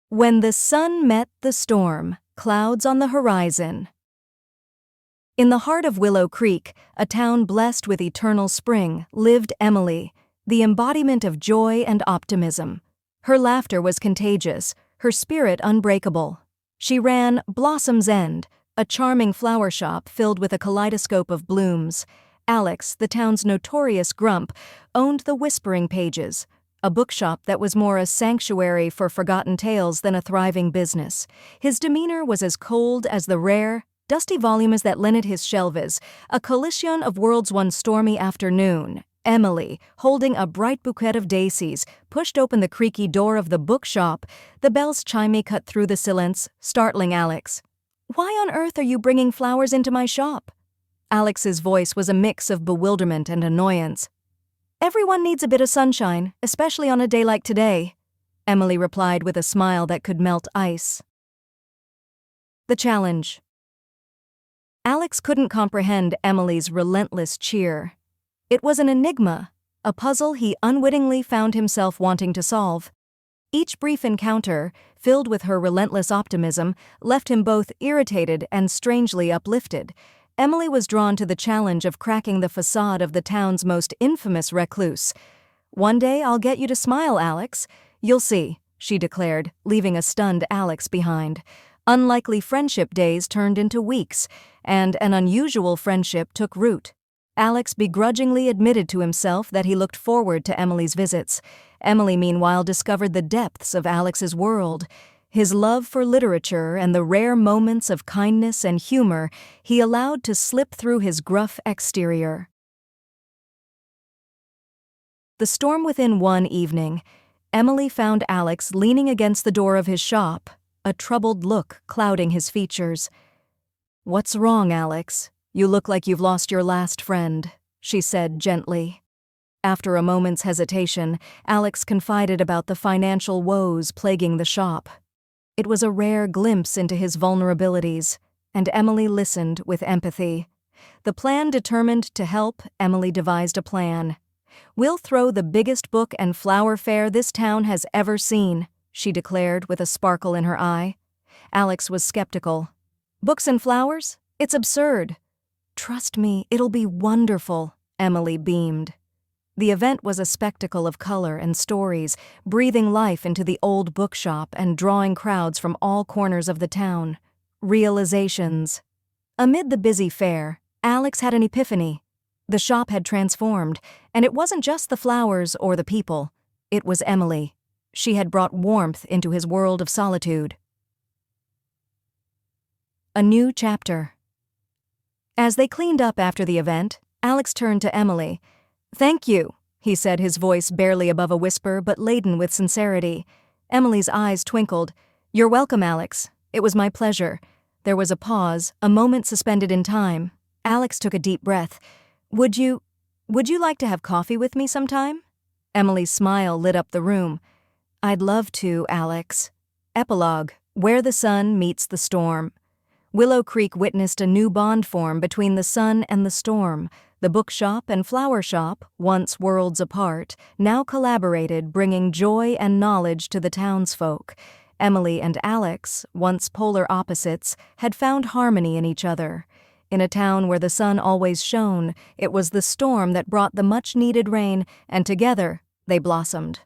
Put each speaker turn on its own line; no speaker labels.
When the sun met the storm, clouds on the horizon. In the heart of Willow Creek, a town blessed with eternal spring, lived Emily, the embodiment of joy and optimism. Her laughter was contagious, her spirit unbreakable. She ran Blossom's End, a charming flower shop filled with a kaleidoscope of blooms. Alex, the town's notorious grump, owned the Whispering Pages, a bookshop that was more a sanctuary for forgotten tales than a thriving business. His demeanor was as cold as the rare, dusty volumes that lined his shelves, a collision of worlds one stormy afternoon. Emily, holding a bright bouquet of daisies, pushed open the creaky door of the bookshop. The bell's chiming cut through the silence, startling Alex. "Why on earth are you bringing flowers into my shop?" Alex's voice was a mix of bewilderment and annoyance. "Everyone needs a bit of sunshine, especially on a day like today," Emily replied with a smile that could melt ice. The challenge. Alex couldn't comprehend Emily's relentless cheer. It was an enigma, a puzzle he unwittingly found himself wanting to solve. Each brief encounter, filled with her relentless optimism, left him both irritated and strangely uplifted. Emily was drawn to the challenge of cracking the facade of the town's most infamous recluse. "One day I'll get you to smile, Alex. You'll see," she declared, leaving a stunned Alex behind. Unlikely friendship days turned into weeks, and an unusual friendship took root. Alex begrudgingly admitted to himself that he looked forward to Emily's visits. Emily, meanwhile, discovered the depths of Alex's world. His love for literature and the rare moments of kindness and humor he allowed to slip through his gruff exterior. The storm within. One evening, Emily found Alex leaning against the door of his shop, a troubled look clouding his features. "What's wrong, Alex? You look like you've lost your last friend," she said gently. After a moment's hesitation, Alex confided about the financial woes plaguing the shop. It was a rare glimpse into his vulnerabilities, and Emily listened with empathy. The plan determined to help, Emily devised a plan. "We'll throw the biggest book and flower fair this town has ever seen," she declared with a sparkle in her eye. Alex was skeptical. "Books and flowers? It's absurd." "Trust me, it'll be wonderful," Emily beamed. The event was a spectacle of color and stories, breathing life into the old bookshop and drawing crowds from all corners of the town. Realizations. Amid the busy fair, Alex had an epiphany. The shop had transformed, and it wasn't just the flowers or the people. It was Emily. She had brought warmth into his world of solitude. A new chapter. As they cleaned up after the event, Alex turned to Emily. "Thank you," he said, his voice barely above a whisper but laden with sincerity. Emily's eyes twinkled. "You're welcome, Alex. It was my pleasure." There was a pause, a moment suspended in time. Alex took a deep breath. Would you like to have coffee with me sometime?" Emily's smile lit up the room. "I'd love to, Alex." Epilogue. Where the sun meets the storm. Willow Creek witnessed a new bond form between the sun and the storm. The bookshop and flower shop, once worlds apart, now collaborated, bringing joy and knowledge to the townsfolk. Emily and Alex, once polar opposites, had found harmony in each other. In a town where the sun always shone, it was the storm that brought the much-needed rain, and together they blossomed.